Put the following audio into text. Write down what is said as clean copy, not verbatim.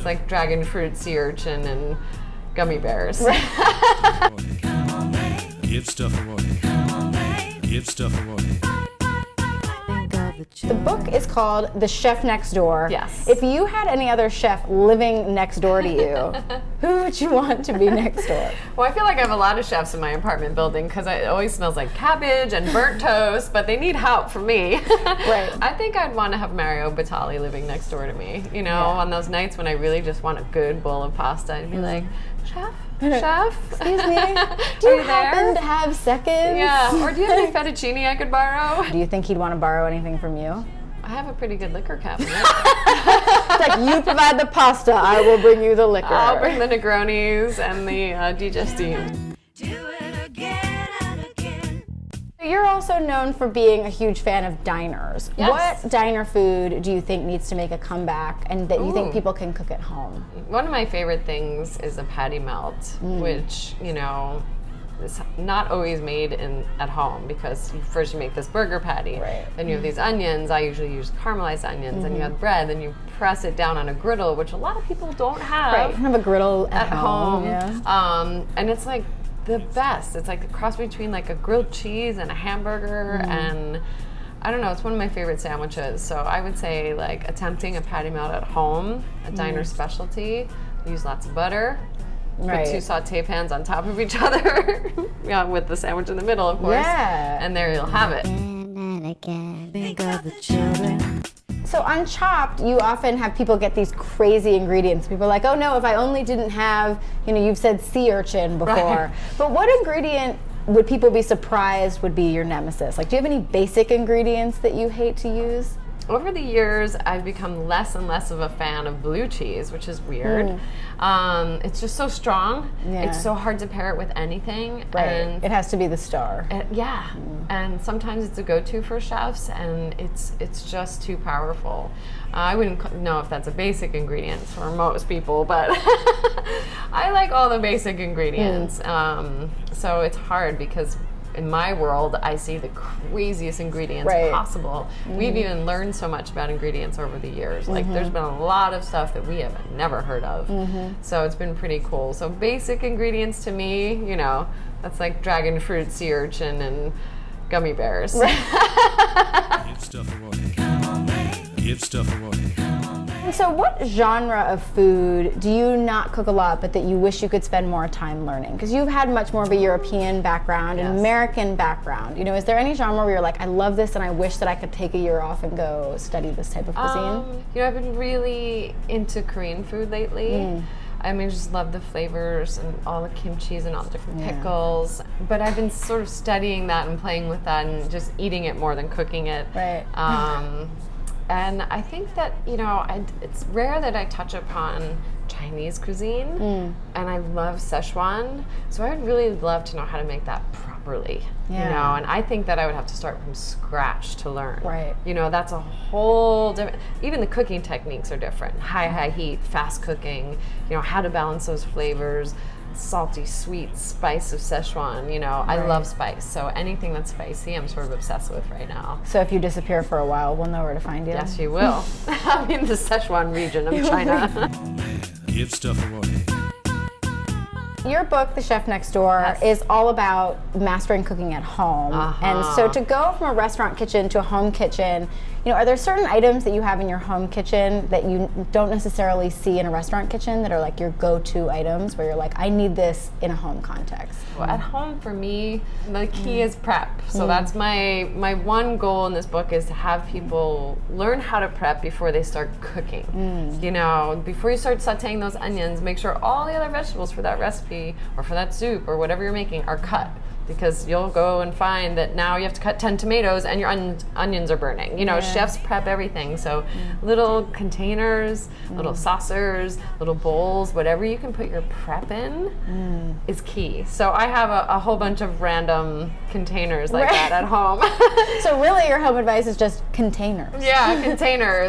It's like dragon fruit, sea urchin, and gummy bears. Give stuff away. Give stuff away. The book is called The Chef Next Door. Yes. If you had any other chef living next door to you, who would you want to be next door? Well, I feel like I have a lot of chefs in my apartment building because it always smells like cabbage and burnt toast, but they need help from me. Right. I think I'd want to have Mario Batali living next door to me. You know, on those nights when I really just want a good bowl of pasta, I'd be like, Chef? Excuse me, do you happen to have seconds? Yeah, or do you have any fettuccine I could borrow? Do you think he'd want to borrow anything from you? I have a pretty good liquor cabinet. It's like, you provide the pasta, I will bring you the liquor. I'll bring the Negronis and the Digestines. You're also known for being a huge fan of diners. Yes. What diner food do you think needs to make a comeback and that you think people can cook at home? One of my favorite things is a patty melt, which, you know, is not always made at home because first you make this burger patty, then you have these onions. I usually use caramelized onions, and you have bread, then you press it down on a griddle, which a lot of people don't have. Right, you have a griddle at home. Yeah. And it's like the best. It's like a cross between like a grilled cheese and a hamburger, and I don't know, it's one of my favorite sandwiches. So I would say like attempting a patty melt at home, a diner specialty. Use lots of butter. Put 2 saute pans on top of each other, with the sandwich in the middle, of course. Yeah. And there you'll have it. Think of the children. So on Chopped, you often have people get these crazy ingredients. People are like, oh no, if I only didn't have, you've said sea urchin before. Right. But what ingredient would people be surprised would be your nemesis? Like, do you have any basic ingredients that you hate to use? Over the years, I've become less and less of a fan of blue cheese, which is weird. It's just so strong. Yeah. It's so hard to pair it with anything. Right. And it has to be the star. And sometimes it's a go-to for chefs, and it's just too powerful. I wouldn't know if that's a basic ingredient for most people, but I like all the basic ingredients. So it's hard because in my world, I see the craziest ingredients possible. We've even learned so much about ingredients over the years. Like, there's been a lot of stuff that we have never heard of. So it's been pretty cool. So basic ingredients to me, that's like dragon fruit, sea urchin, and gummy bears. Give stuff away. Give stuff away. And so what genre of food do you not cook a lot but that you wish you could spend more time learning? Because you've had much more of a European background, an American background. Is there any genre where you're like, I love this and I wish that I could take a year off and go study this type of cuisine? I've been really into Korean food lately. I just love the flavors and all the kimchis and all the different pickles. But I've been sort of studying that and playing with that and just eating it more than cooking it. Right. And I think that, it's rare that I touch upon Chinese cuisine, and I love Szechuan, so I would really love to know how to make that properly, and I think that I would have to start from scratch to learn. Right. That's a whole different, even the cooking techniques are different. High heat, fast cooking, how to balance those flavors. Salty, sweet spice of Szechuan, I love spice, so anything that's spicy I'm sort of obsessed with right now. So if you disappear for a while, we'll know where to find you. Yes, you will. I'm in the Szechuan region of China. Give stuff away. Your book, The Chef Next Door, is all about mastering cooking at home. And so to go from a restaurant kitchen to a home kitchen, are there certain items that you have in your home kitchen that you don't necessarily see in a restaurant kitchen that are like your go-to items where you're like, I need this in a home context? Well, at home, for me, the key is prep. So that's my one goal in this book, is to have people learn how to prep before they start cooking. Before you start sauteing those onions, make sure all the other vegetables for that recipe or for that soup or whatever you're making are cut. Because you'll go and find that now you have to cut 10 tomatoes and your onions are burning. Chefs prep everything. So little containers, little saucers, little bowls, whatever you can put your prep in is key. So I have a whole bunch of random containers like that at home. So really your home advice is just containers. Yeah, containers.